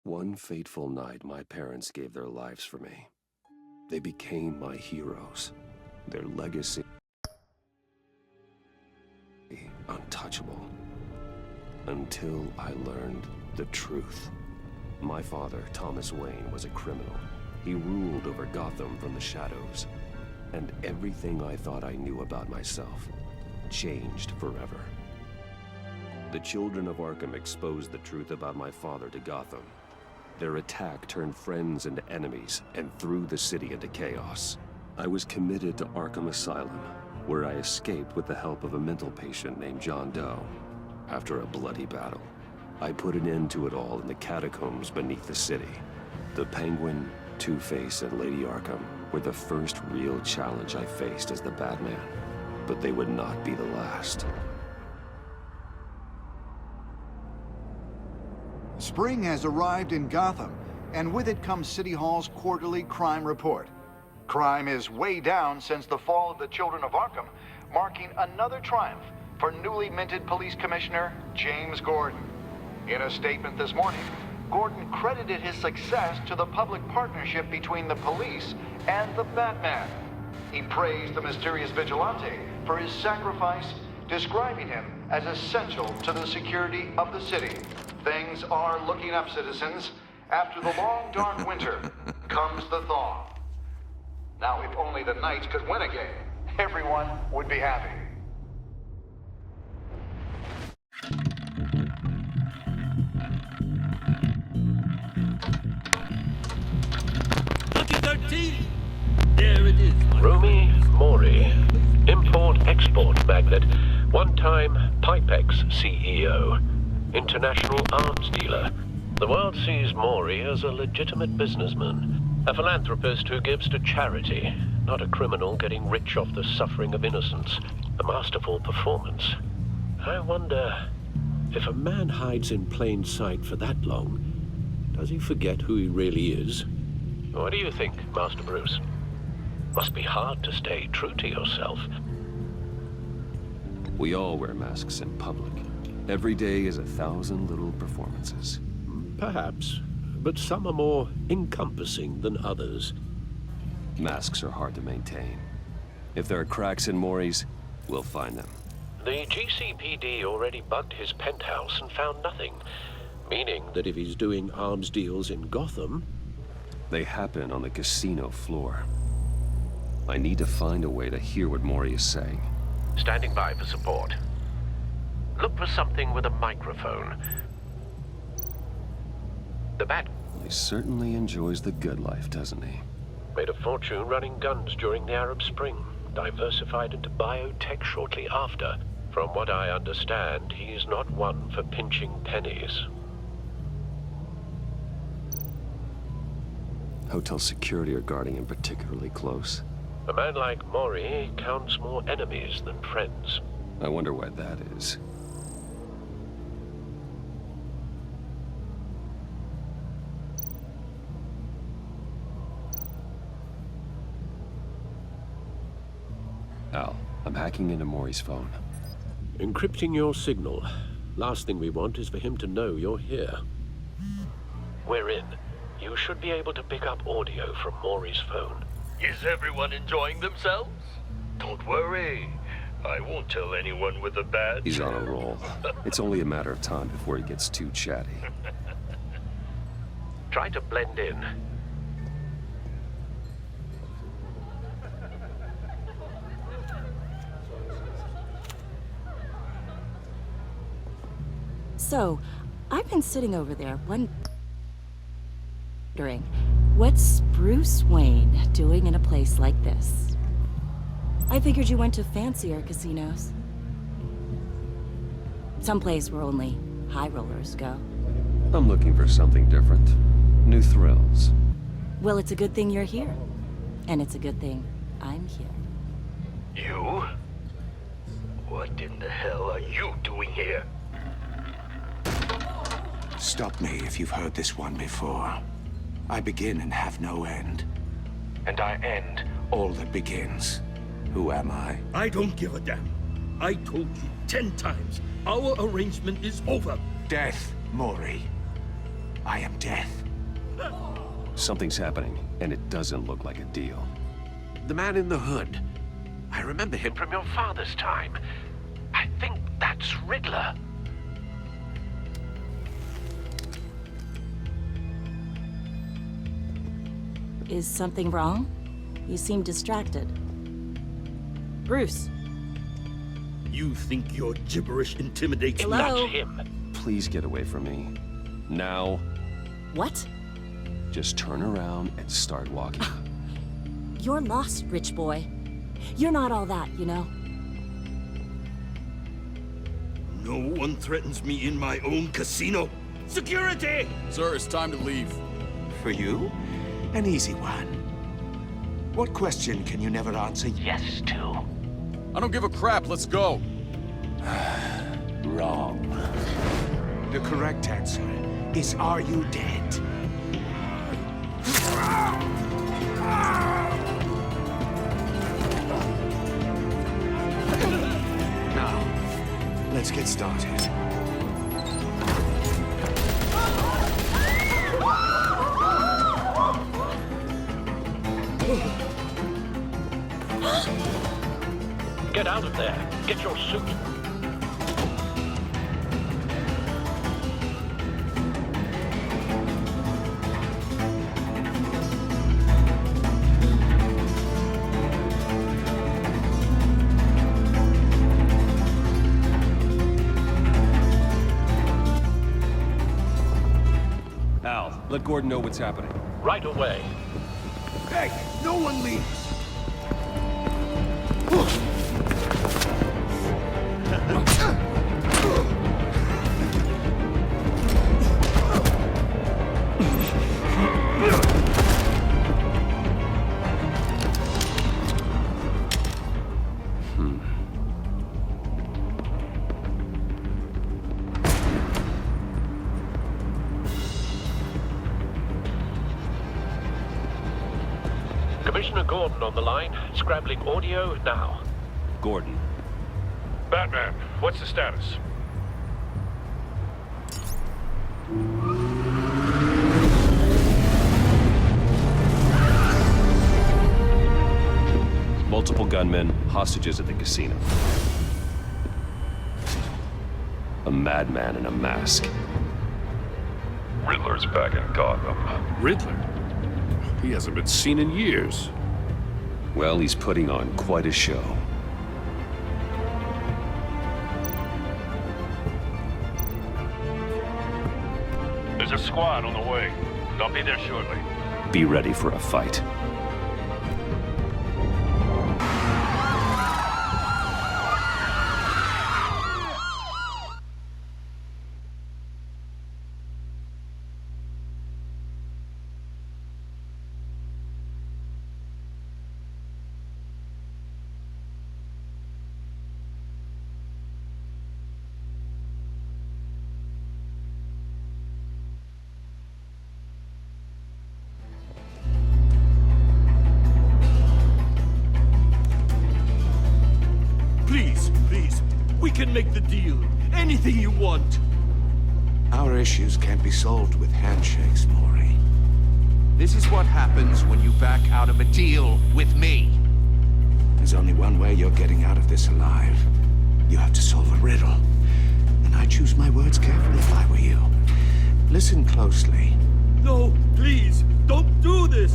One fateful night, my parents gave their lives for me. They became my heroes. Their legacy untouchable. Until I learned the truth. My father, Thomas Wayne, was a criminal. He ruled over Gotham from the shadows. And everything I thought I knew about myself changed forever. The children of Arkham exposed the truth about my father to Gotham. Their attack turned friends into enemies and threw the city into chaos. I was committed to Arkham Asylum, where I escaped with the help of a mental patient named John Doe. After a bloody battle, I put an end to it all in the catacombs beneath the city. The Penguin, Two-Face, and Lady Arkham were the first real challenge I faced as the Batman, but they would not be the last. Spring has arrived in Gotham, and with it comes City Hall's quarterly crime report. Crime is way down since the fall of the Children of Arkham, marking another triumph for newly minted Police Commissioner James Gordon. In a statement this morning, Gordon credited his success to the public partnership between the police and the Batman. He praised the mysterious vigilante for his sacrifice, describing him as essential to the security of the city. Things are looking up, citizens. After the long, dark winter comes the thaw. Now, if only the Knights could win again, everyone would be happy. There it is. Rumi Mori, import-export magnate, one-time Pipex CEO, international arms dealer. The world sees Mori as a legitimate businessman, a philanthropist who gives to charity, not a criminal getting rich off the suffering of innocence. A masterful performance. I wonder, if a man hides in plain sight for that long, does he forget who he really is? What do you think, Master Bruce? Must be hard to stay true to yourself. We all wear masks in public. Every day is 1,000 little performances. Perhaps, but some are more encompassing than others. Masks are hard to maintain. If there are cracks in Mori's, we'll find them. The GCPD already bugged his penthouse and found nothing, meaning that if he's doing arms deals in Gotham... They happen on the casino floor. I need to find a way to hear what Mori is saying. Standing by for support. Look for something with a microphone. The Bat... He certainly enjoys the good life, doesn't he? Made a fortune running guns during the Arab Spring. Diversified into biotech shortly after. From what I understand, he's not one for pinching pennies. Hotel security are guarding him particularly close. A man like Mori counts more enemies than friends. I wonder why that is. Al, I'm hacking into Mori's phone. Encrypting your signal. Last thing we want is for him to know you're here. We're in. You should be able to pick up audio from Mori's phone. Is everyone enjoying themselves? Don't worry. I won't tell anyone with a badge. He's on a roll. It's only a matter of time before he gets too chatty. Try to blend in. So, I've been sitting over there wondering, what's Bruce Wayne doing in a place like this? I figured you went to fancier casinos. Someplace where only high rollers go. I'm looking for something different. New thrills. Well, it's a good thing you're here. And it's a good thing I'm here. You? What in the hell are you doing here? Stop me if you've heard this one before. I begin and have no end. And I end all that begins. Who am I? I don't give a damn. I told you 10 times. Our arrangement is over. Death, Mori. I am death. Something's happening, and it doesn't look like a deal. The man in the hood. I remember him from your father's time. I think that's Riddler. Is something wrong? You seem distracted. Bruce. You think your gibberish intimidates me? Hello? Not him. Please get away from me. Now. What? Just turn around and start walking. You're lost, rich boy. You're not all that, you know? No one threatens me in my own casino. Security! Sir, it's time to leave. For you? An easy one. What question can you never answer yes to? I don't give a crap, let's go. Wrong. The correct answer is, are you dead? Now, let's get started. Get out of there. Get your suit. Al, let Gordon know what's happening. Right away. Hey, no one leaves! Commissioner Gordon on the line, scrambling audio now. Gordon. Batman, what's the status? Multiple gunmen, hostages at the casino. A madman in a mask. Riddler's back in Gotham. Riddler? He hasn't been seen in years. Well, he's putting on quite a show. There's a squad on the way. They'll be there shortly. Be ready for a fight. Please, we can make the deal. Anything you want. Our issues can't be solved with handshakes, Maury. This is what happens when you back out of a deal with me. There's only one way you're getting out of this alive. You have to solve a riddle. And I choose my words carefully if I were you. Listen closely. No, please, don't do this.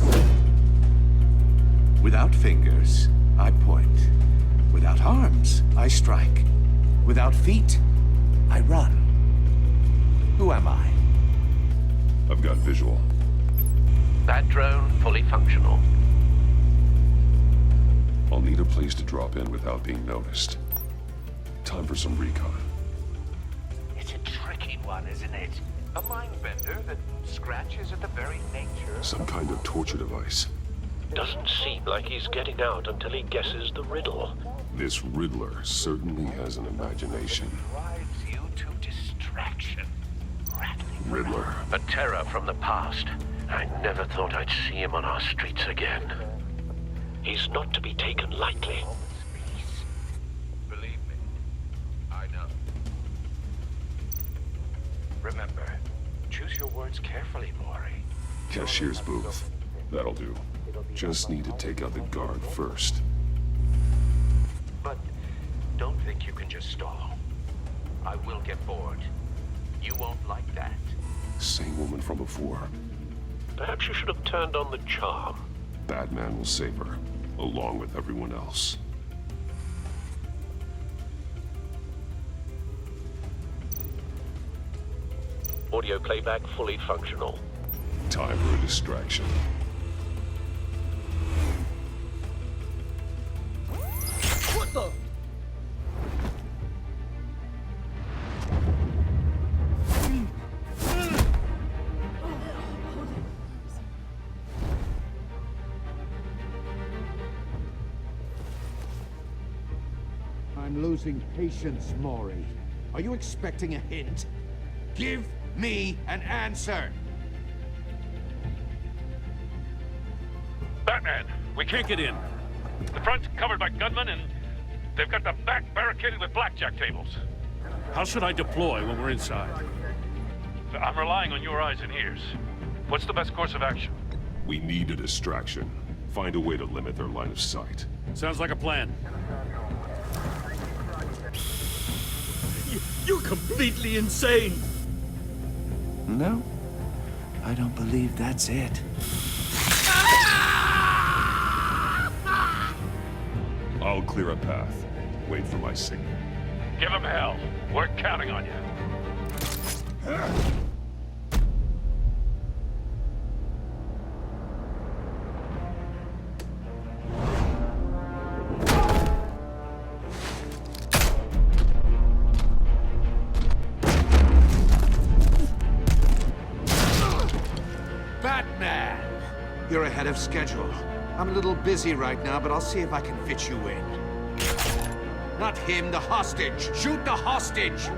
Without fingers, I point. Without arms, I strike. Without feet, I run. Who am I? I've got visual. That drone fully functional. I'll need a place to drop in without being noticed. Time for some recon. It's a tricky one, isn't it? A mind bender that scratches at the very nature. Some kind of torture device. Doesn't seem like he's getting out until he guesses the riddle. This Riddler certainly has an imagination. Drives you to distraction. Rattling Riddler. A terror from the past. I never thought I'd see him on our streets again. He's not to be taken lightly. Believe me, I know. Remember, Choose your words carefully, Mori. Cashier's booth. That'll do. Just need to take out the guard first. But don't think you can just stall. I will get bored. You won't like that. Same woman from before. Perhaps you should have turned on the charm. Batman will save her, along with everyone else. Audio playback fully functional. Time for a distraction. What the? I'm losing patience, Mori. Are you expecting a hint? Give me an answer! Batman, we can't get in. The front's covered by gunmen, and they've got the back barricaded with blackjack tables. How should I deploy when we're inside? I'm relying on your eyes and ears. What's the best course of action? We need a distraction. Find a way to limit their line of sight. Sounds like a plan. You're completely insane! No, I don't believe that's it. I'll clear a path. Wait for my signal. Give them hell. We're counting on you. Batman! You're ahead of schedule. I'm a little busy right now, but I'll see if I can fit you in. Not him, the hostage! Shoot the hostage!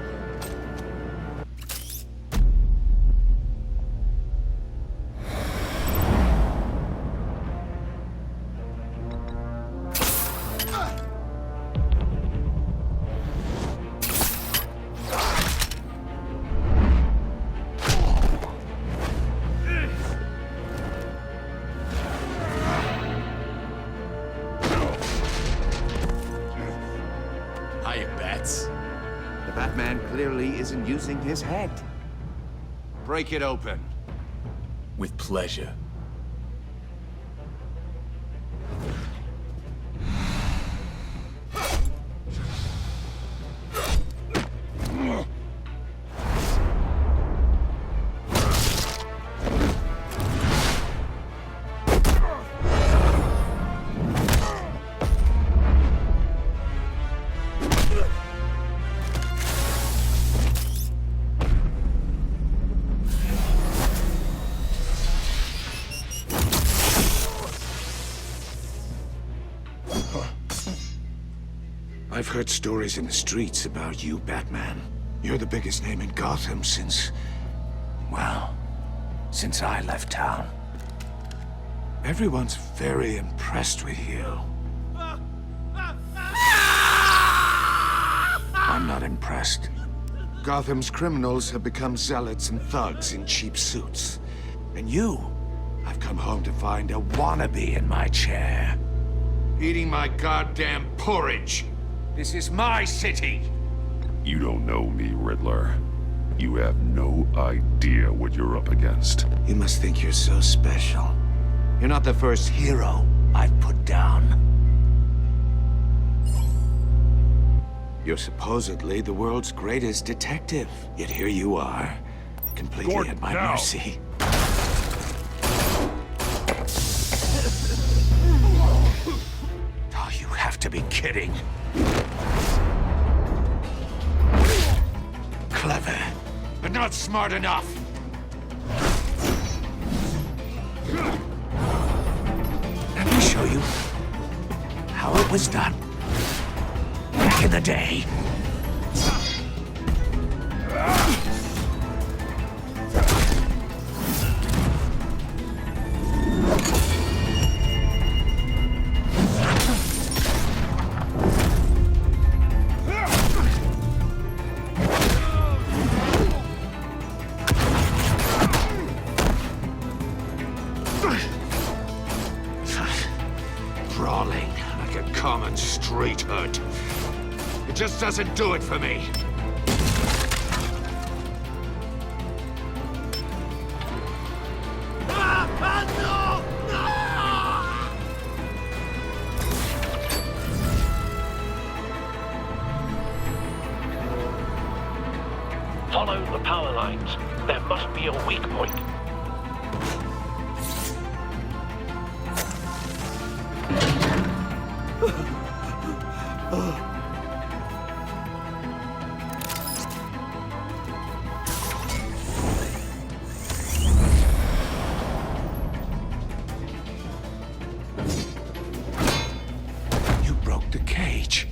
The Batman clearly isn't using his head. Break it open. With pleasure. I've heard stories in the streets about you, Batman. You're the biggest name in Gotham since... well, since I left town. Everyone's very impressed with you. I'm not impressed. Gotham's criminals have become zealots and thugs in cheap suits. And you, I've come home to find a wannabe in my chair. Eating my goddamn porridge. This is my city! You don't know me, Riddler. You have no idea what you're up against. You must think you're so special. You're not the first hero I've put down. You're supposedly the world's greatest detective. Yet here you are, completely Gordon, at my now. mercy. Oh, you have to be kidding. Clever, but not smart enough. Let me show you how it was done back in the day. doesn't do it for me. Follow the power lines. There must be a weak point. You broke the cage.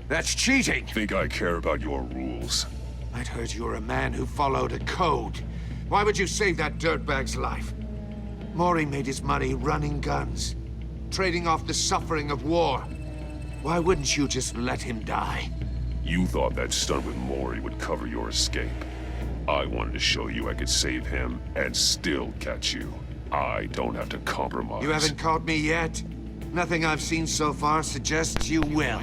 That's cheating. Think I care about your rules? I'd heard you were a man who followed a code. Why would you save that dirtbag's life? Maury made his money running guns, trading off the suffering of war. Why wouldn't you just let him die? You thought that stunt with Maury would cover your escape. I wanted to show you I could save him and still catch you. I don't have to compromise. You haven't caught me yet? Nothing I've seen so far suggests you will.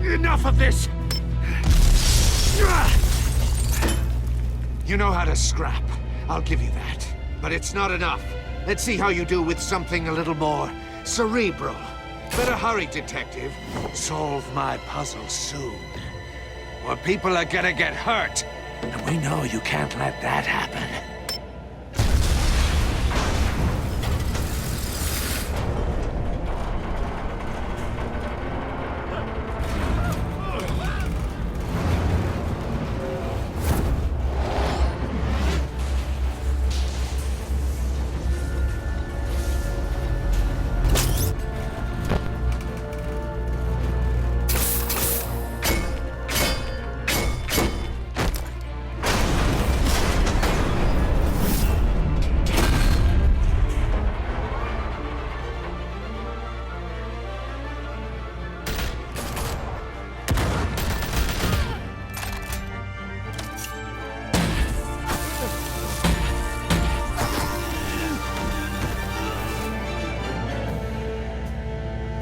Enough of this! You know how to scrap. I'll give you that. But it's not enough. Let's see how you do with something a little more cerebral. Better hurry, detective. Solve my puzzle soon. Or people are gonna get hurt. And we know you can't let that happen.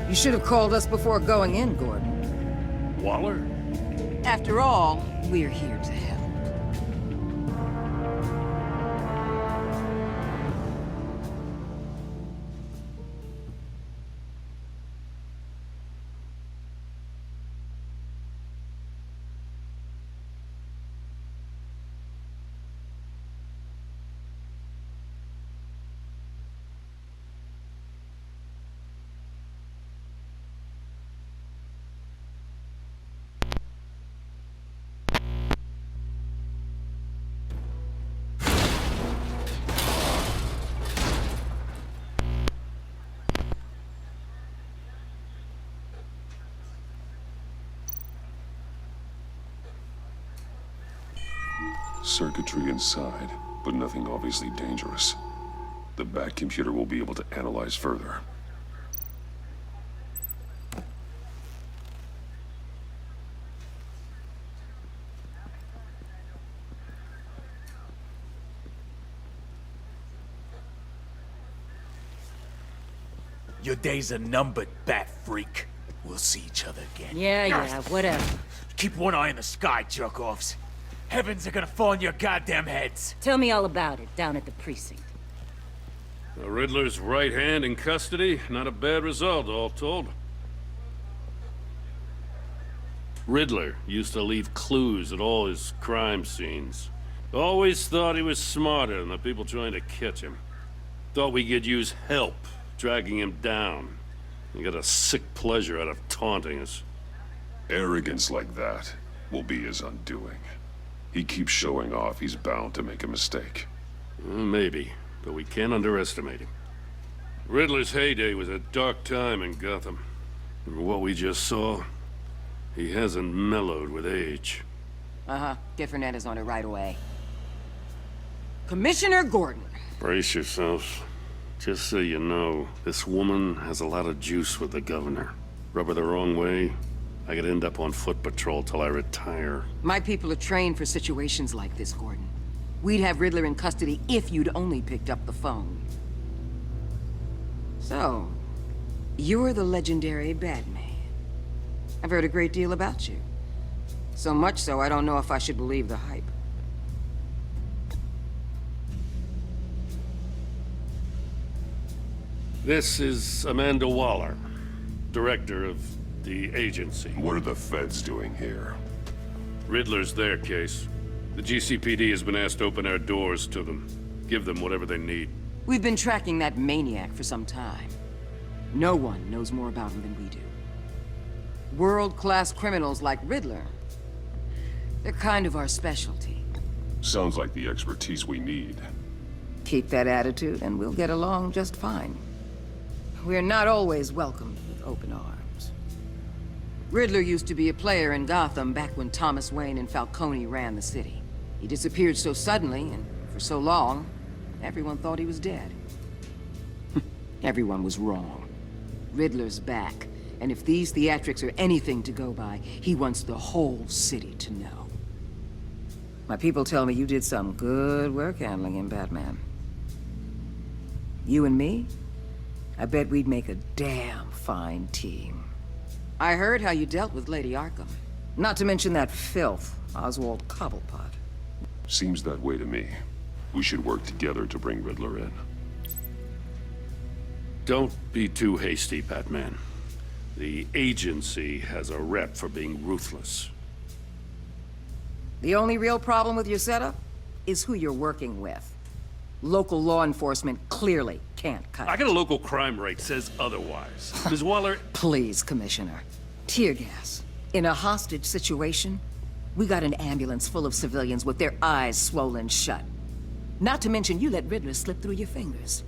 You should have called us before going in, Gordon. Waller? After all, we're here to help. Circuitry inside, but nothing obviously dangerous. The back computer will be able to analyze further. Your days are numbered, bat freak. We'll see each other again. Yeah, whatever. Keep one eye in the sky, jerk-offs. Heavens are gonna fall on your goddamn heads. Tell me all about it down at the precinct. The Riddler's right hand in custody. Not a bad result, all told. Riddler used to leave clues at all his crime scenes. Always thought he was smarter than the people trying to catch him. Thought we could use help dragging him down. He got a sick pleasure out of haunting us. Arrogance like that will be his undoing. He keeps showing off he's bound to make a mistake. Maybe, but we can't underestimate him. Riddler's heyday was a dark time in Gotham. And what we just saw, he hasn't mellowed with age. Uh-huh. Get Fernandez on it right away. Commissioner Gordon. Brace yourselves. Just so you know, this woman has a lot of juice with the governor. Rub her the wrong way, I could end up on foot patrol till I retire. My people are trained for situations like this, Gordon. We'd have Riddler in custody if you'd only picked up the phone. So, you're the legendary Batman. I've heard a great deal about you. So much so, I don't know if I should believe the hype. This is Amanda Waller, director of the agency. What are the feds doing here? Riddler's their case. The GCPD has been asked to open our doors to them. Give them whatever they need. We've been tracking that maniac for some time. No one knows more about him than we do. World-class criminals like Riddler. They're kind of our specialty. Sounds like the expertise we need. Keep that attitude and we'll get along just fine. We're not always welcomed with open arms. Riddler used to be a player in Gotham back when Thomas Wayne and Falcone ran the city. He disappeared so suddenly and for so long, everyone thought he was dead. Everyone was wrong. Riddler's back, and if these theatrics are anything to go by, he wants the whole city to know. My people tell me you did some good work handling him, Batman. You and me? I bet we'd make a damn fine team. I heard how you dealt with Lady Arkham. Not to mention that filth, Oswald Cobblepot. Seems that way to me. We should work together to bring Riddler in. Don't be too hasty, Batman. The agency has a rep for being ruthless. The only real problem with your setup is who you're working with. Local law enforcement clearly can't cut I it. got a local crime rate says otherwise. Ms. Waller... Please, Commissioner. Tear gas. In a hostage situation, we got an ambulance full of civilians with their eyes swollen shut. Not to mention you let Riddler slip through your fingers.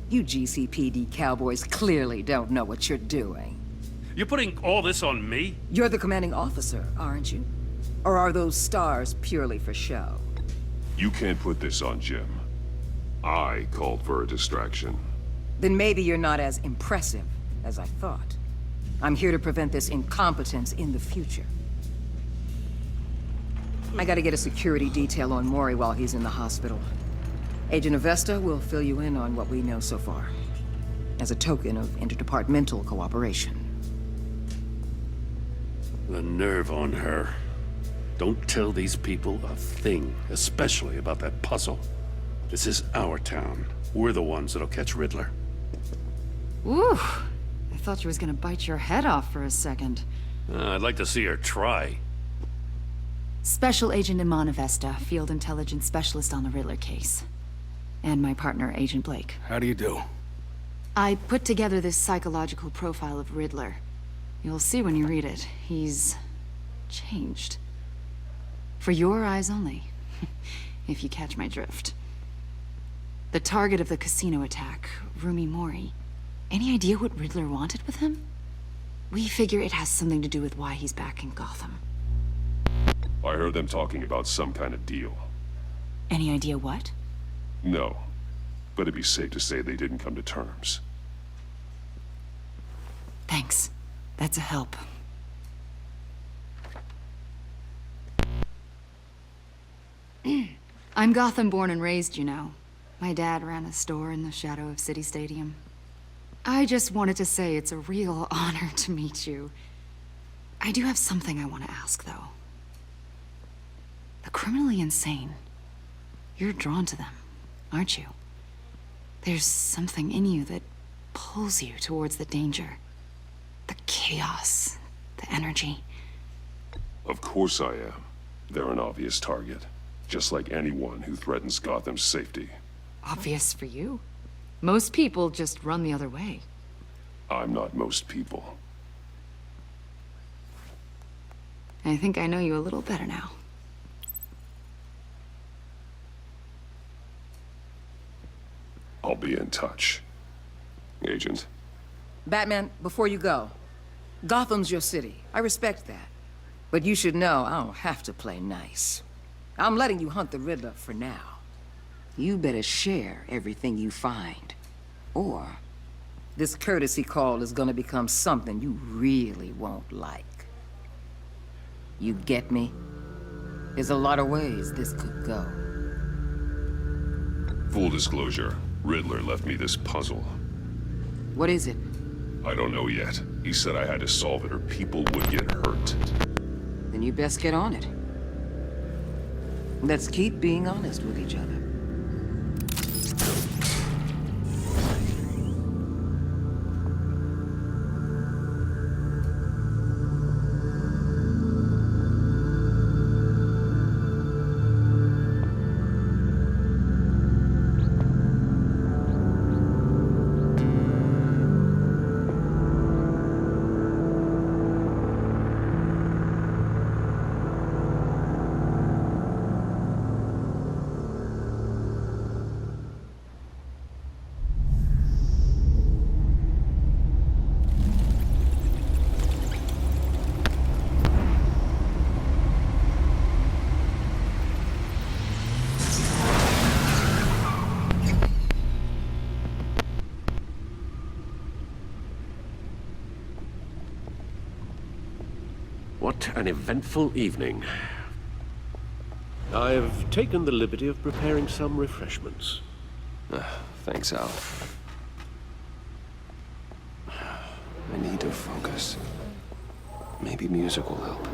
You GCPD cowboys clearly don't know what you're doing. You're putting all this on me? You're the commanding officer, aren't you? Or are those stars purely for show? You can't put this on Jim. I called for a distraction. Then maybe you're not as impressive as I thought. I'm here to prevent this incompetence in the future. I gotta get a security detail on Mori while he's in the hospital. Agent Avesta will fill you in on what we know so far, as a token of interdepartmental cooperation. The nerve on her. Don't tell these people a thing, especially about that puzzle. This is our town. We're the ones that'll catch Riddler. Ooh, I thought you was gonna bite your head off for a second. I'd like to see her try. Special Agent Iman Avesta, Field Intelligence Specialist on the Riddler case. And my partner, Agent Blake. How do you do? I put together this psychological profile of Riddler. You'll see when you read it. He's changed. For your eyes only, if you catch my drift. The target of the casino attack, Rumi Mori. Any idea what Riddler wanted with him? We figure it has something to do with why he's back in Gotham. I heard them talking about some kind of deal. Any idea what? No, but it'd be safe to say they didn't come to terms. Thanks. That's a help. I'm Gotham born and raised, you know. My dad ran a store in the shadow of City Stadium. I just wanted to say it's a real honor to meet you. I do have something I want to ask, though. The criminally insane. You're drawn to them, aren't you? There's something in you that pulls you towards the danger. The chaos, the energy. Of course I am. They're an obvious target. Just like anyone who threatens Gotham's safety. Obvious for you. Most people just run the other way. I'm not most people. I think I know you a little better now. I'll be in touch. Agent. Batman, before you go, Gotham's your city. I respect that. But you should know I don't have to play nice. I'm letting you hunt the Riddler for now. You better share everything you find. Or this courtesy call is gonna become something you really won't like. You get me? There's a lot of ways this could go. Full disclosure, Riddler left me this puzzle. What is it? I don't know yet. He said I had to solve it or people would get hurt. Then you best get on it. Let's keep being honest with each other. What an eventful evening. I've taken the liberty of preparing some refreshments. Thanks, Al. I need to focus. Maybe music will help.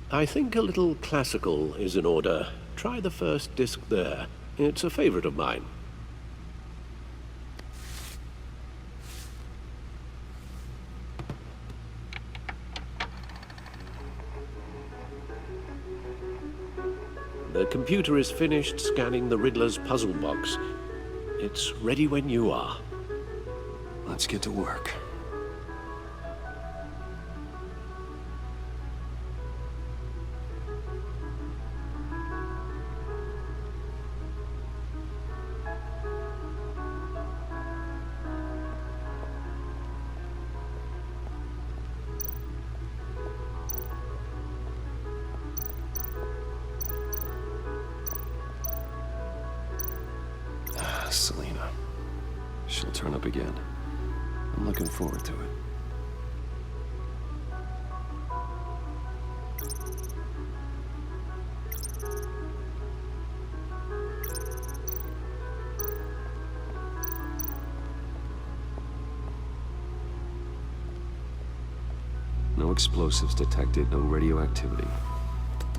I think a little classical is in order. Try the first disc there. It's a favorite of mine. The computer is finished scanning the Riddler's puzzle box. It's ready when you are. Let's get to work. Selina. She'll turn up again. I'm looking forward to it. No explosives detected, no radioactivity.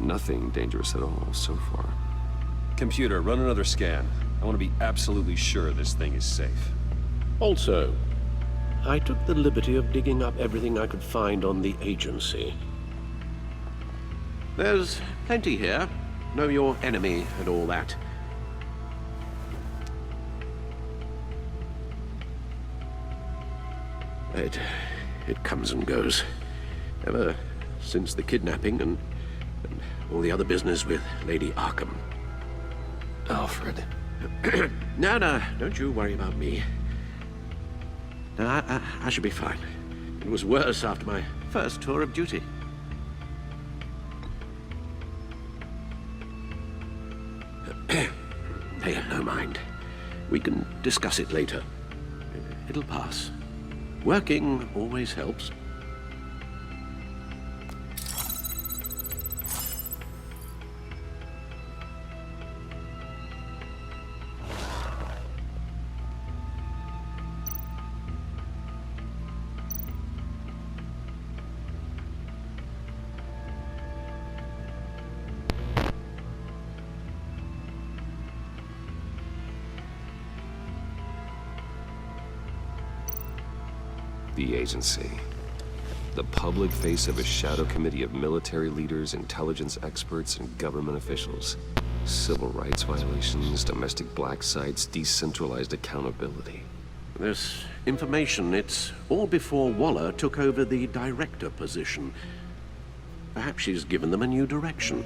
Nothing dangerous at all so far. Computer, run another scan. I want to be absolutely sure this thing is safe. Also, I took the liberty of digging up everything I could find on the agency. There's plenty here. Know your enemy and all that. It comes and goes. Ever since the kidnapping and all the other business with Lady Arkham. Alfred. No, don't you worry about me. No, I should be fine. It was worse after my first tour of duty. Hey, no mind. We can discuss it later. It'll pass. Working always helps. The agency. The public face of a shadow committee of military leaders, intelligence experts, and government officials. Civil rights violations, domestic black sites, decentralized accountability. This information, it's all before Waller took over the director position. Perhaps she's given them a new direction.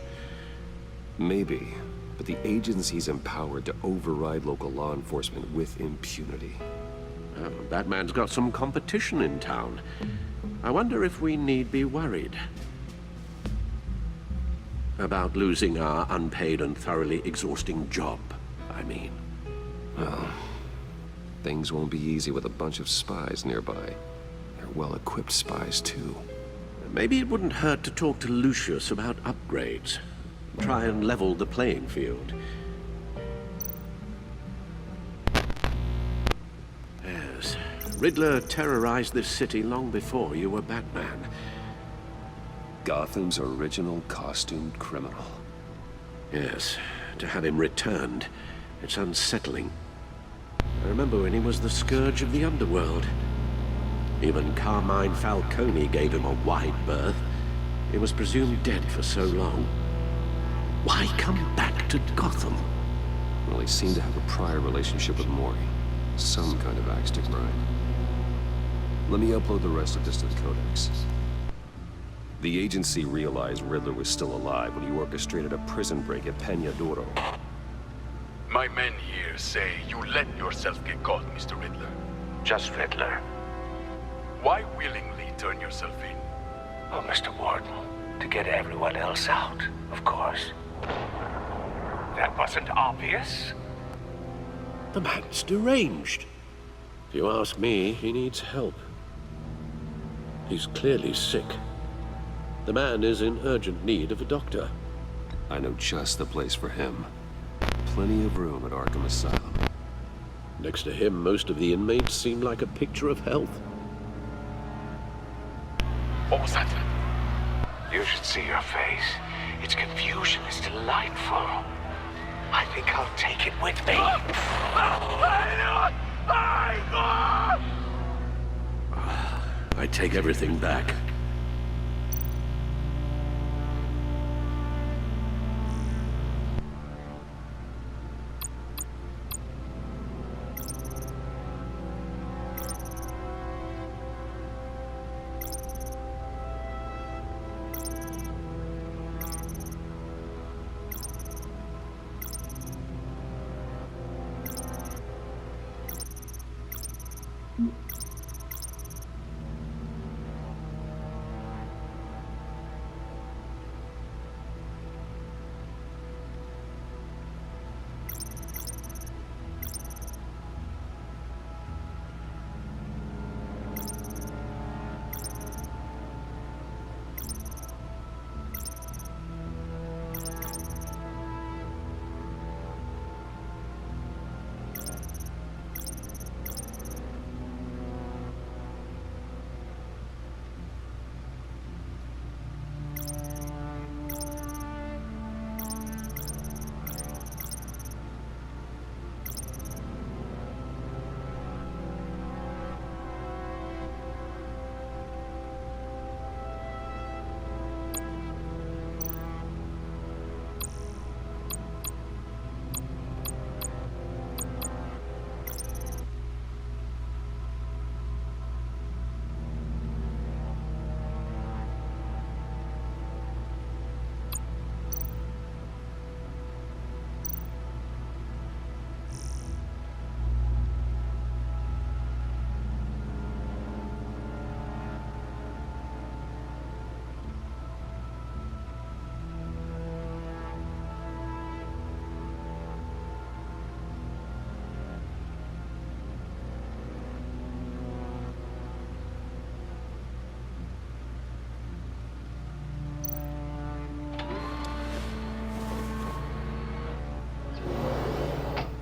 Maybe, but the agency's empowered to override local law enforcement with impunity. Batman's got some competition in town. I wonder if we need be worried about losing our unpaid and thoroughly exhausting job, I mean. Well, things won't be easy with a bunch of spies nearby. They're well-equipped spies, too. Maybe it wouldn't hurt to talk to Lucius about upgrades. Try and level the playing field. Yes, Riddler terrorized this city long before you were Batman. Gotham's original costumed criminal. Yes, to have him returned, it's unsettling. I remember when he was the scourge of the underworld. Even Carmine Falcone gave him a wide berth. He was presumed dead for so long. Why come back to Gotham? Well, he seemed to have a prior relationship with Mori. Some kind of axe to grind. Let me upload the rest of this to the Codex. The agency realized Riddler was still alive when he orchestrated a prison break at Peña Duro. My men here say you let yourself get caught, Mr. Riddler. Just Riddler. Why willingly turn yourself in? Oh, Mr. Warden, to get everyone else out, of course. That wasn't obvious? The man's deranged. If you ask me, he needs help. He's clearly sick. The man is in urgent need of a doctor. I know just the place for him. Plenty of room at Arkham Asylum. Next to him, most of the inmates seem like a picture of health. What was that? You should see your face. Its confusion is delightful. I think I'll take it with me. I take everything back.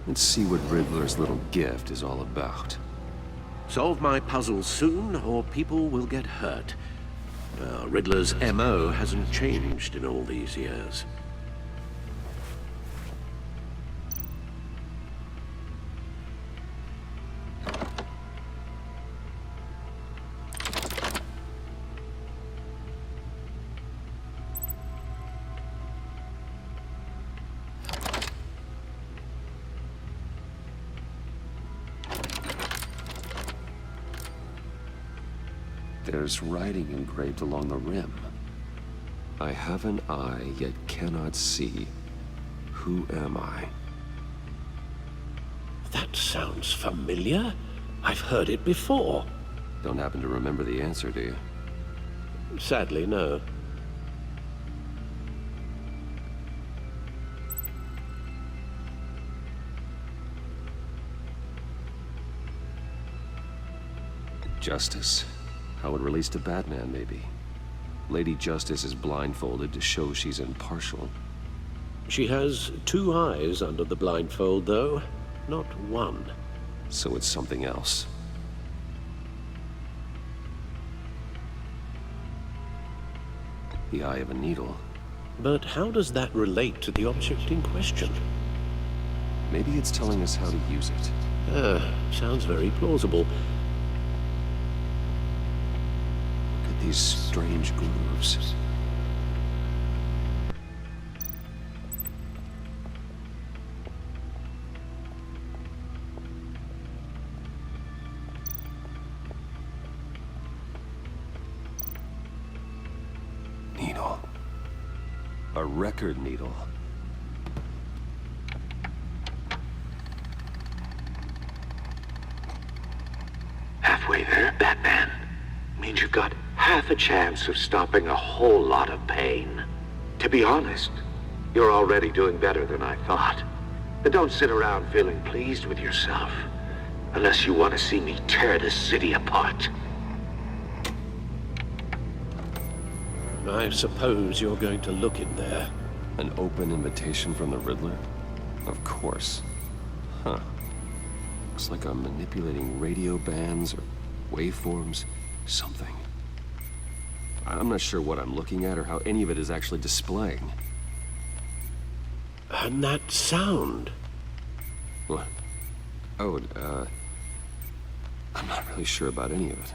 Let's see what Riddler's little gift is all about. Solve my puzzle soon, or people will get hurt. Riddler's MO hasn't changed in all these years. There's writing engraved along the rim. I have an eye, yet cannot see. Who am I? That sounds familiar. I've heard it before. Don't happen to remember the answer, do you? Sadly, no. Justice. How it relates to Batman, maybe. Lady Justice is blindfolded to show she's impartial. She has 2 eyes under the blindfold, though, not 1. So it's something else. The eye of a needle. But how does that relate to the object in question? Maybe it's telling us how to use it. Sounds very plausible. Look at these strange grooves. Needle. A record needle. Halfway there, Batman. Means you've got half a chance of stopping a whole lot of pain. To be honest, you're already doing better than I thought. But don't sit around feeling pleased with yourself. Unless you want to see me tear this city apart. I suppose you're going to look in there. An open invitation from the Riddler? Of course. Huh. Looks like I'm manipulating radio bands or waveforms. Something. I'm not sure what I'm looking at or how any of it is actually displaying. And that sound? What? Oh, I'm not really sure about any of it.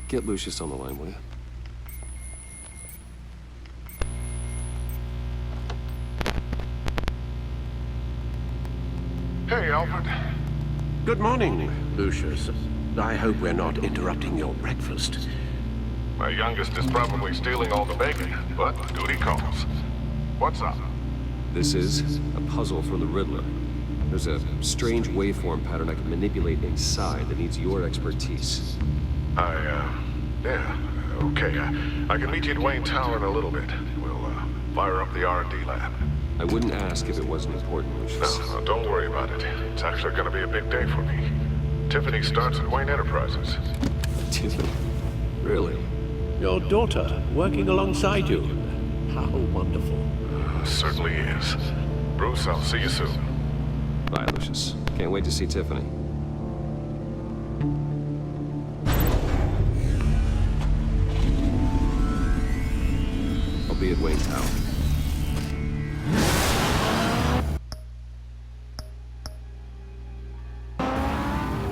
Get Lucius on the line, will you? Hey, Alfred. Good morning, Lucius. I hope we're not interrupting your breakfast. My youngest is probably stealing all the bacon, but duty calls. What's up? This is a puzzle for the Riddler. There's a strange waveform pattern I can manipulate inside that needs your expertise. Yeah, okay. I can meet you at Wayne Tower in a little bit. We'll, fire up the R&D lab. I wouldn't ask if it wasn't important, Lucius. No, don't worry about it. It's actually gonna be a big day for me. Tiffany starts at Wayne Enterprises. Tiffany? Really? Your daughter, working alongside you. How wonderful. Certainly is. Bruce, I'll see you soon. Bye, Lucius. Can't wait to see Tiffany. I'll be at Wayne Tower.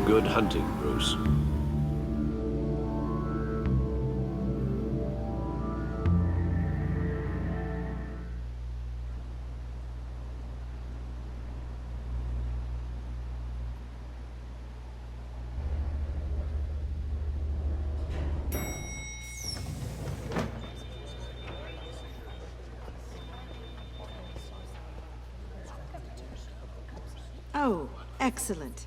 Good hunting, Bruce. Oh, excellent.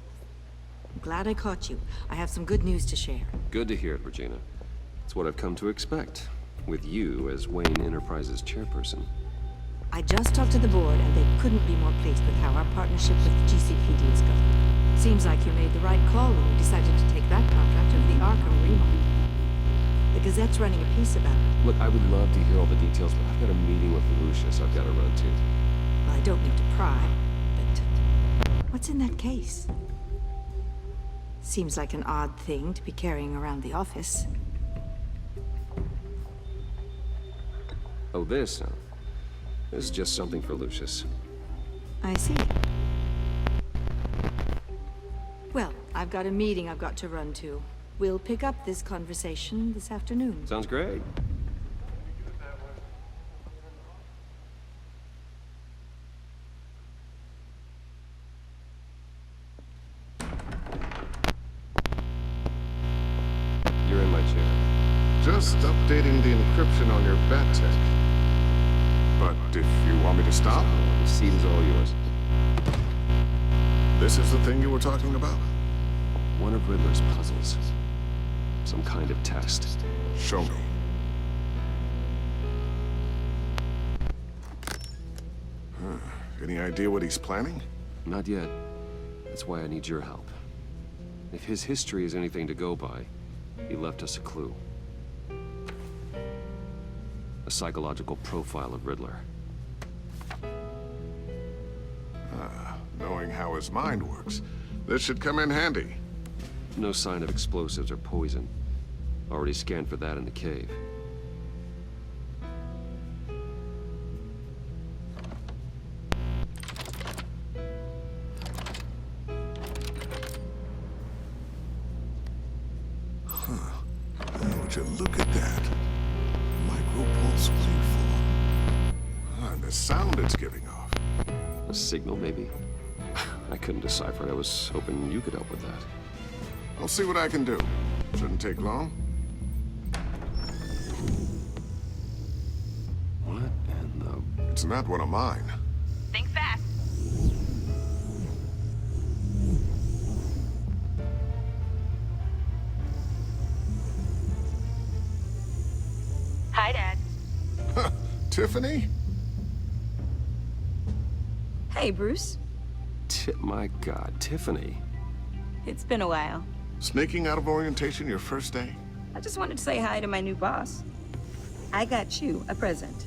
I'm glad I caught you. I have some good news to share. Good to hear it, Regina. It's what I've come to expect, with you as Wayne Enterprises chairperson. I just talked to the board, and they couldn't be more pleased with how our partnership with GCPD is going. Seems like you made the right call when you decided to take that contract over the Arkham remodel. The Gazette's running a piece about it. Look, I would love to hear all the details, but I've got a meeting with Lucius I've got to run to. Well, I don't mean to pry, but what's in that case? Seems like an odd thing to be carrying around the office. Oh, this? No. This is just something for Lucius. I see. Well, I've got a meeting I've got to run to. We'll pick up this conversation this afternoon. Sounds great. You're in my chair. just updating the encryption on your bat tech. But if you want me to stop... The seat is all yours. This is the thing you were talking about? One of Riddler's puzzles. Some kind of test. Show me. Any idea what he's planning? Not yet. That's why I need your help. If his history is anything to go by, he left us a clue. A psychological profile of Riddler. Knowing how his mind works, this should come in handy. No sign of explosives or poison. Already scanned for that in the cave. Would you look at that? Micro-pulse waveform. And the sound it's giving off. A signal, maybe? I couldn't decipher it. I was hoping you could help with that. I'll see what I can do. Shouldn't take long. What in the... It's not one of mine. Think fast. Hi, Dad. Tiffany? Hey, Bruce. My God, Tiffany. It's been a while. Sneaking out of orientation your first day? I just wanted to say hi to my new boss. I got you a present.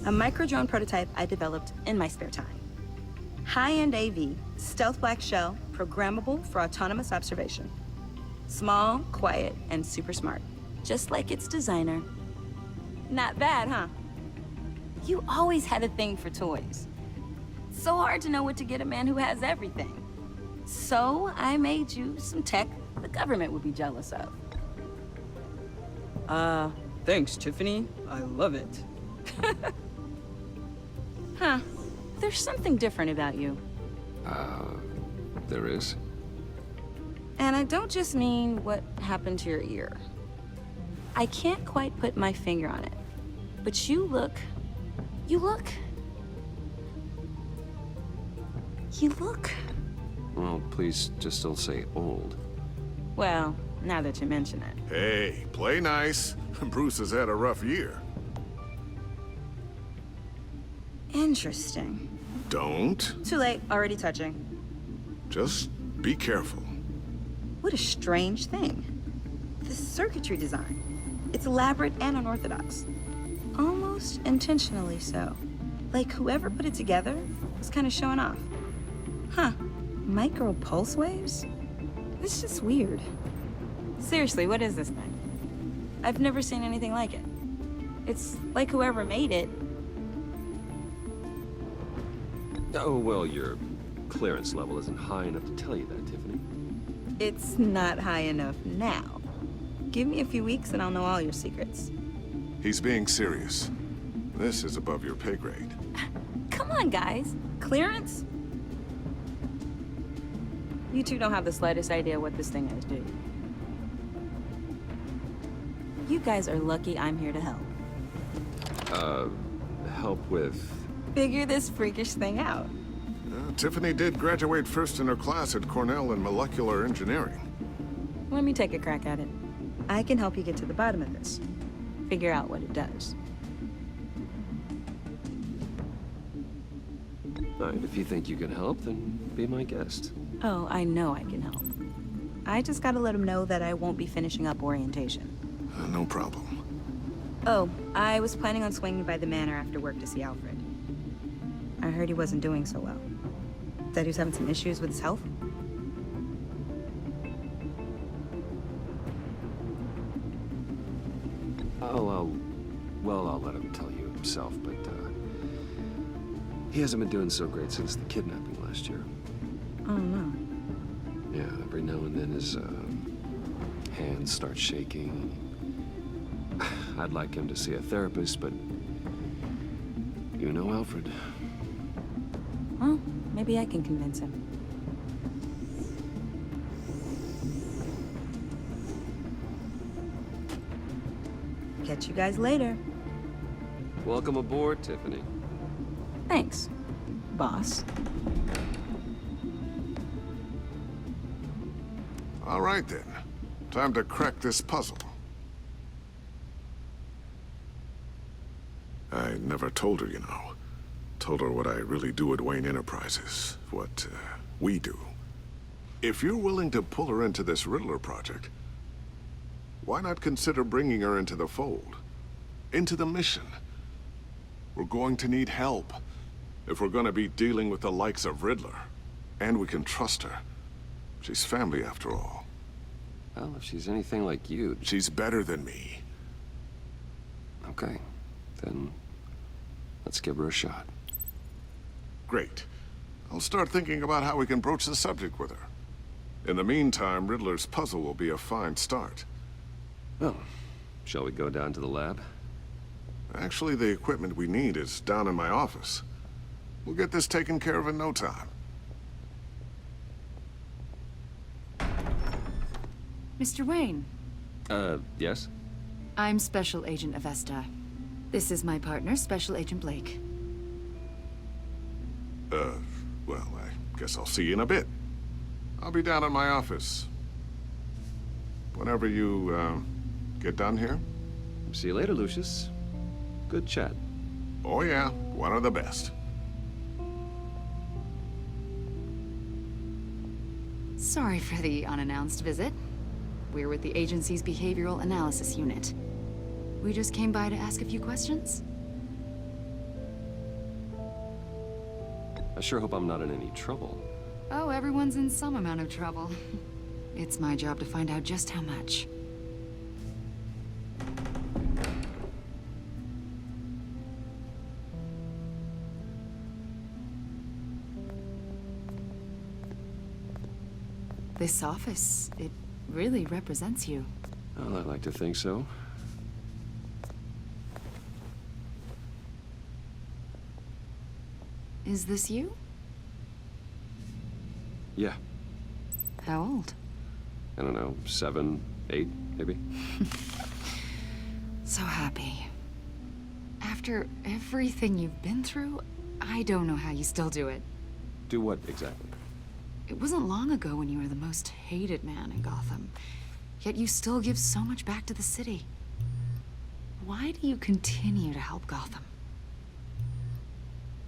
A micro-drone prototype I developed in my spare time. High-end AV, stealth black shell, programmable for autonomous observation. Small, quiet, and super smart. Just like its designer. Not bad, huh? You always had a thing for toys. So hard to know what to get a man who has everything. So I made you some tech the government would be jealous of. Thanks, Tiffany. I love it. Huh. There's something different about you. There is? And I don't just mean what happened to your ear. I can't quite put my finger on it. But you look... Well, please just don't say old. Well, now that you mention it. Hey, play nice. Bruce has had a rough year. Interesting. Don't. Too late, already touching. Just be careful. What a strange thing. The circuitry design. It's elaborate and unorthodox. Almost intentionally so. Like whoever put it together was kind of showing off. Huh. Micro pulse waves? This is just weird. Seriously, what is this thing? I've never seen anything like it. It's like whoever made it. Oh, well, your clearance level isn't high enough to tell you that, Tiffany. It's not high enough now. Give me a few weeks and I'll know all your secrets. He's being serious. This is above your pay grade. Come on, guys. Clearance? You two don't have the slightest idea what this thing is, do you? You guys are lucky I'm here to help. Help with... Figure this freakish thing out. Tiffany did graduate first in her class at Cornell in molecular engineering. Let me take a crack at it. I can help you get to the bottom of this. Figure out what it does. All right, if you think you can help, then be my guest. Oh, I know I can help. I just gotta let him know that I won't be finishing up orientation. No problem. Oh, I was planning on swinging by the manor after work to see Alfred. I heard he wasn't doing so well. That he was having some issues with his health. I'll let him tell you himself, but, he hasn't been doing so great since the kidnapping last year. Oh, no. Yeah, every now and then his, hands start shaking. I'd like him to see a therapist, but you know Alfred. Well, maybe I can convince him. Catch you guys later. Welcome aboard, Tiffany. Thanks, boss. All right, then. Time to crack this puzzle. I never told her, you know. Told her what I really do at Wayne Enterprises. What, we do. If you're willing to pull her into this Riddler project, why not consider bringing her into the fold? Into the mission? We're going to need help. If we're gonna be dealing with the likes of Riddler. And we can trust her. She's family after all. Well, if she's anything like you... She's better than me. Okay. Then... let's give her a shot. Great. I'll start thinking about how we can broach the subject with her. In the meantime, Riddler's puzzle will be a fine start. Well, shall we go down to the lab? Actually, the equipment we need is down in my office. We'll get this taken care of in no time. Mr. Wayne. Yes? I'm Special Agent Este. This is my partner, Special Agent Blake. Well, I guess I'll see you in a bit. I'll be down in my office. Whenever you, get done here. See you later, Lucius. Good chat. Oh yeah, one of the best. Sorry for the unannounced visit. We're with the agency's Behavioral Analysis Unit. We just came by to ask a few questions. I sure hope I'm not in any trouble. Oh, everyone's in some amount of trouble. It's my job to find out just how much. This office, it really represents you. Well, I'd like to think so. Is this you? Yeah. How old? I don't know, 7, 8, maybe? So happy. After everything you've been through, I don't know how you still do it. Do what, exactly? It wasn't long ago when you were the most hated man in Gotham. Yet you still give so much back to the city. Why do you continue to help Gotham?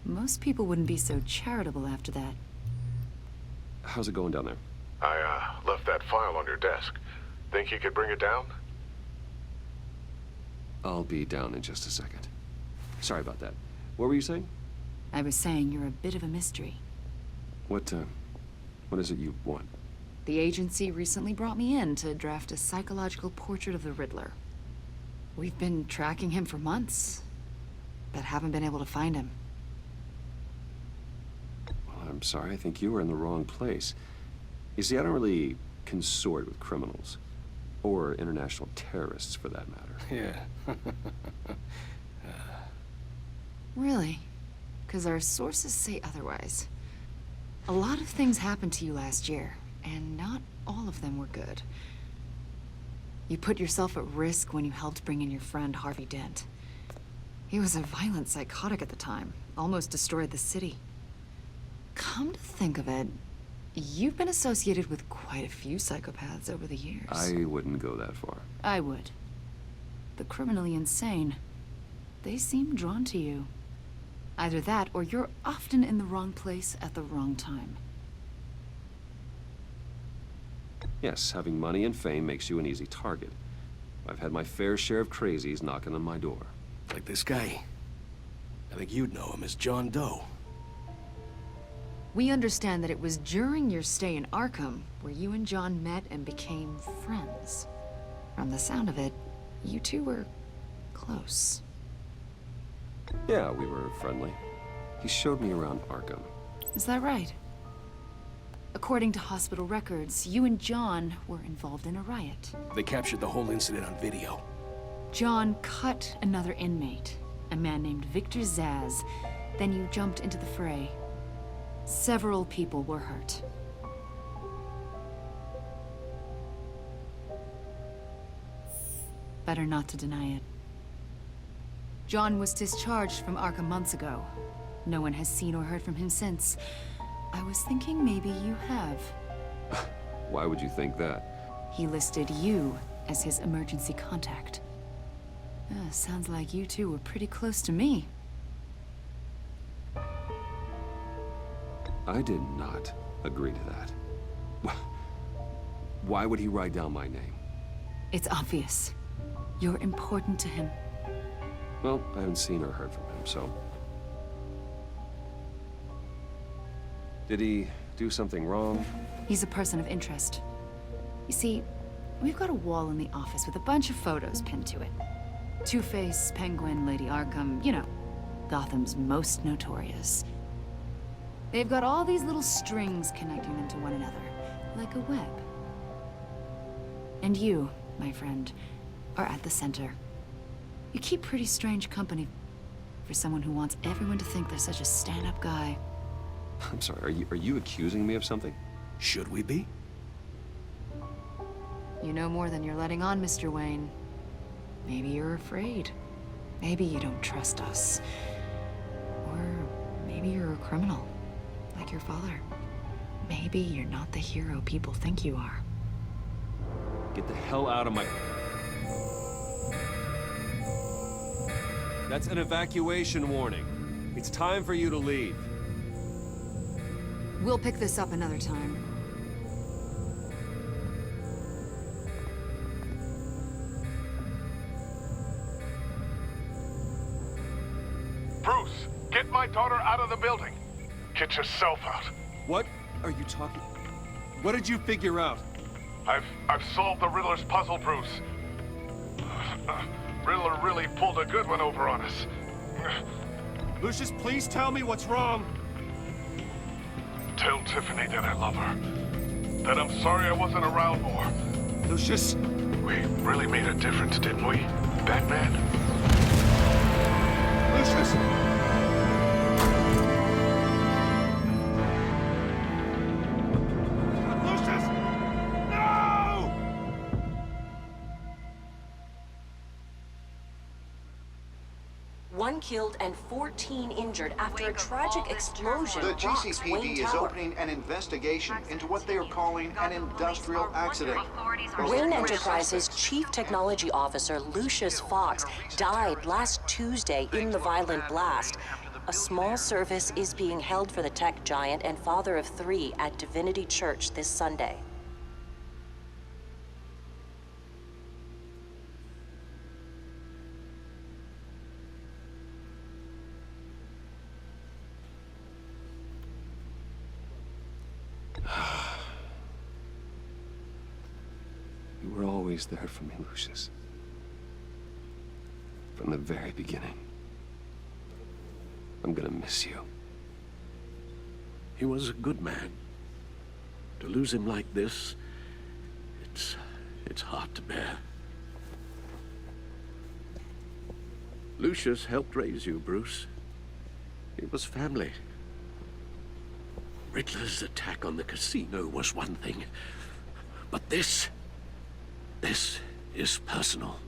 Most people wouldn't be so charitable after that. How's it going down there? I, left that file on your desk. Think you could bring it down? I'll be down in just a second. Sorry about that. What were you saying? I was saying you're a bit of a mystery. What is it you want? The agency recently brought me in to draft a psychological portrait of the Riddler. We've been tracking him for months, but haven't been able to find him. Well, I'm sorry. I think you were in the wrong place. You see, I don't really consort with criminals. Or international terrorists, for that matter. Yeah. Really? Because our sources say otherwise. A lot of things happened to you last year, and not all of them were good. You put yourself at risk when you helped bring in your friend Harvey Dent. He was a violent psychotic at the time, almost destroyed the city. Come to think of it, you've been associated with quite a few psychopaths over the years. I wouldn't go that far. I would. The criminally insane, they seem drawn to you. Either that, or you're often in the wrong place at the wrong time. Yes, having money and fame makes you an easy target. I've had my fair share of crazies knocking on my door. Like this guy. I think you'd know him as John Doe. We understand that it was during your stay in Arkham where you and John met and became friends. From the sound of it, you two were close. Yeah, we were friendly. He showed me around Arkham. Is that right? According to hospital records, you and John were involved in a riot. They captured the whole incident on video. John cut another inmate, a man named Victor Zsasz. Then you jumped into the fray. Several people were hurt. Better not to deny it. John was discharged from Arkham months ago. No one has seen or heard from him since. I was thinking maybe you have. Why would you think that? He listed you as his emergency contact. Sounds like you two were pretty close to me. I did not agree to that. Why would he write down my name? It's obvious. You're important to him. Well, I haven't seen or heard from him, so... Did he do something wrong? He's a person of interest. You see, we've got a wall in the office with a bunch of photos pinned to it. Two-Face, Penguin, Lady Arkham, you know, Gotham's most notorious. They've got all these little strings connecting them to one another, like a web. And you, my friend, are at the center. You keep pretty strange company for someone who wants everyone to think they're such a stand-up guy. I'm sorry, are you accusing me of something? Should we be? You know more than you're letting on, Mr. Wayne. Maybe you're afraid. Maybe you don't trust us. Or maybe you're a criminal, like your father. Maybe you're not the hero people think you are. Get the hell out of my... That's an evacuation warning. It's time for you to leave. We'll pick this up another time. Bruce, get my daughter out of the building. Get yourself out. What are you talking... What did you figure out? I've solved the Riddler's puzzle, Bruce. Riddler really pulled a good one over on us. Lucius, please tell me what's wrong. Tell Tiffany that I love her. That I'm sorry I wasn't around more. Lucius! We really made a difference, didn't we, Batman? Lucius! One killed and 14 injured after a tragic explosion. The rocks GCPD Wayne is Tower. opening an investigation into what they are calling an industrial accident. Wayne Enterprises' Chief Technology Officer Lucius Fox died last Tuesday in the violent blast. A small service is being held for the tech giant and father of 3 at Divinity Church this Sunday. You were always there for me, Lucius. From the very beginning. I'm gonna miss you. He was a good man. To lose him like this, it's hard to bear. Lucius helped raise you, Bruce. It was family. Riddler's attack on the casino was one thing, but this is personal.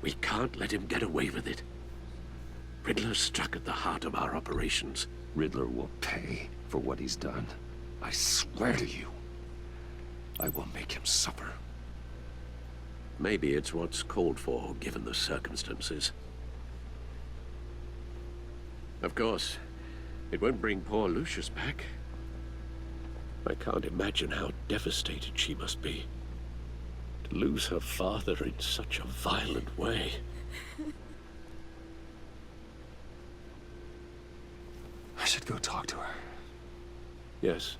We can't let him get away with it. Riddler struck at the heart of our operations. Riddler will pay for what he's done. I swear to you, I will make him suffer. Maybe it's what's called for, given the circumstances. Of course, it won't bring poor Lucius back. I can't imagine how devastated she must be. To lose her father in such a violent way. I should go talk to her. Yes.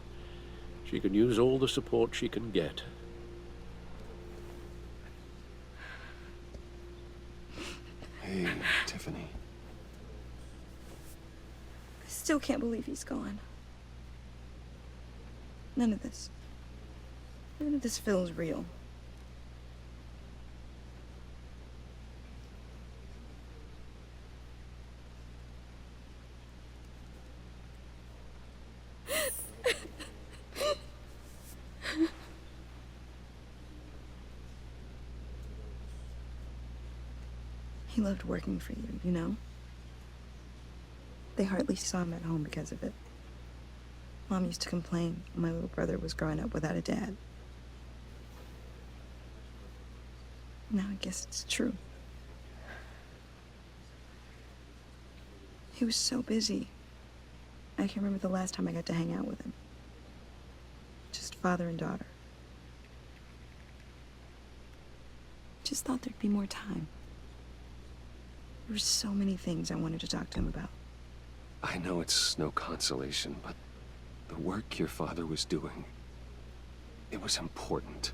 She can use all the support she can get. Hey, Tiffany. I still can't believe he's gone. None of this feels real. He loved working for you, you know? They hardly saw him at home because of it. Mom used to complain my little brother was growing up without a dad. Now I guess it's true. He was so busy. I can't remember the last time I got to hang out with him. Just father and daughter. Just thought there'd be more time. There were so many things I wanted to talk to him about. I know it's no consolation, but the work your father was doing, it was important.